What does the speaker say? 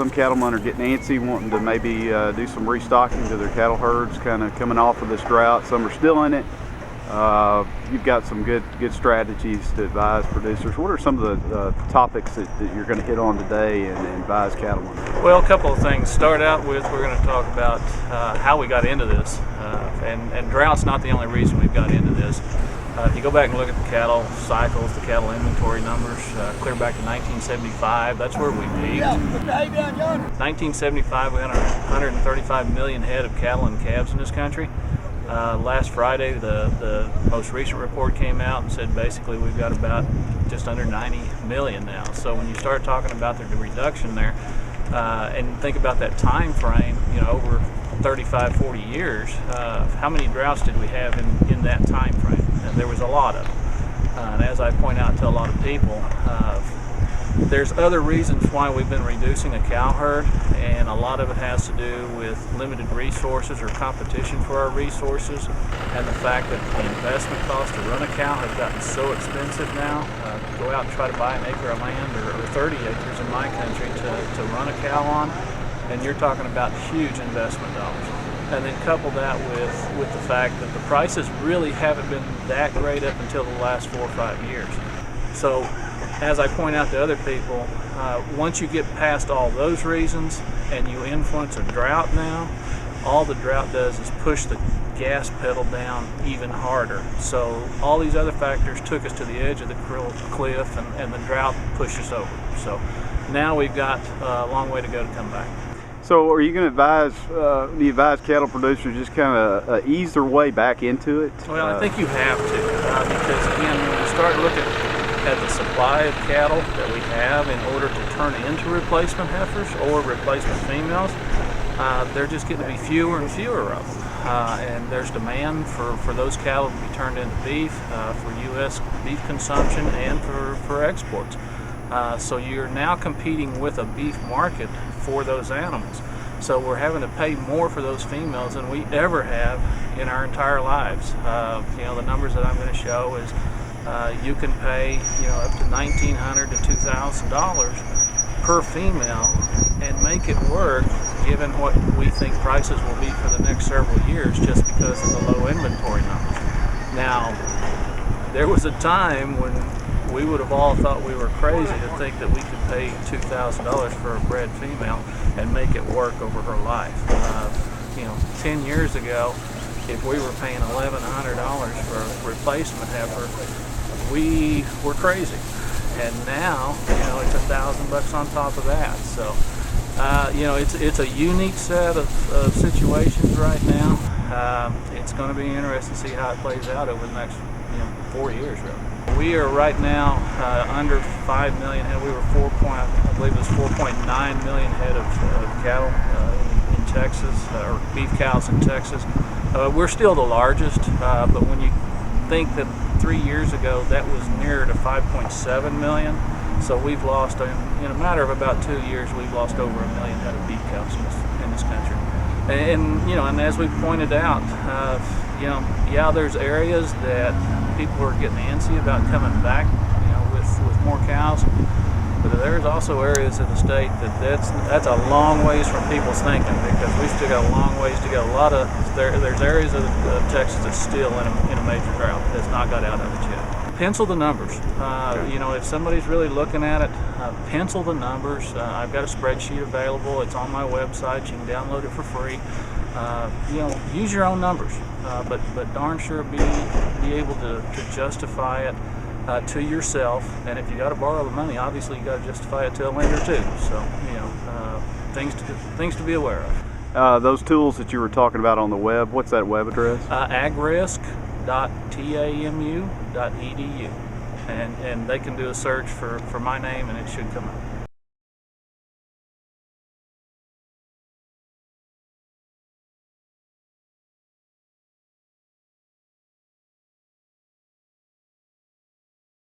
some cattlemen are getting antsy, wanting to maybe do some restocking to their cattle herds, kind of coming off of this drought. Some are still in it. You've got some good strategies to advise producers. What are some of the topics that you're going to hit on today and advise cattlemen? Well, a couple of things. Start out with, we're going to talk about how we got into this, and drought's not the only reason we've got into this. If you go back and look at the cattle cycles, the cattle inventory numbers, clear back to 1975, that's where we peaked. 1975, we had 135 million head of cattle and calves in this country. Last Friday, the most recent report came out and said basically we've got about just under 90 million now. So when you start talking about the reduction there, and think about that time frame, over 35, 40 years, how many droughts did we have in that time frame? And there was a lot of them. And as I point out to a lot of people, there's other reasons why we've been reducing the cow herd, and a lot of it has to do with limited resources or competition for our resources, and the fact that the investment cost to run a cow has gotten so expensive now. Go out and try to buy an acre of land or 30 acres in my country to run a cow on, and you're talking about huge investment dollars. And then couple that with the fact that the prices really haven't been that great up until the last 4 or 5 years. So as I point out to other people, once you get past all those reasons and you influence a drought now, all the drought does is push the gas pedal down even harder. So all these other factors took us to the edge of the cliff, and the drought pushed us over. So now we've got a long way to go to come back. So are you going to advise cattle producers just kind of ease their way back into it? Well, I think you have to, because again, when you start looking at the supply of cattle that we have in order to turn into replacement heifers or replacement females, they're just getting to be fewer and fewer of them. And there's demand for those cattle to be turned into beef, for U.S. beef consumption and for exports. So you're now competing with a beef market for those animals. So we're having to pay more for those females than we ever have in our entire lives. The numbers that I'm going to show is you can pay up to $1,900 to $2,000 per female and make it work, given what we think prices will be for the next several years, just because of the low inventory numbers. Now, there was a time when we would have all thought we were crazy to think that we could pay $2,000 for a bred female and make it work over her life. 10 years ago, if we were paying $1,100 for a replacement heifer, we were crazy. And now, it's $1,000 on top of that. So, it's a unique set of situations right now. It's going to be interesting to see how it plays out over the next 4 years, really. We are right now under 5 million head. We were 4.9 million head of cattle in Texas, or beef cows in Texas. We're still the largest, but when you think that 3 years ago that was nearer to 5.7 million, so we've lost, in a matter of about 2 years, we've lost over 1 million head of beef cows in this country. And as we pointed out, there's areas that people are getting antsy about coming back, with more cows. But there's also areas in the state that's a long ways from people's thinking, because we've still got a long ways to go. There's areas of Texas that's still in a major drought that's not got out of it yet. Pencil the numbers. If somebody's really looking at it, pencil the numbers. I've got a spreadsheet available. It's on my website. You can download it for free. Use your own numbers, but darn sure be able to justify it to yourself. And if you got to borrow the money, obviously you got to justify it to a lender too. So things to be aware of. Those tools that you were talking about on the web, what's that web address? agrisk.tamu.edu, and they can do a search for my name and it should come up.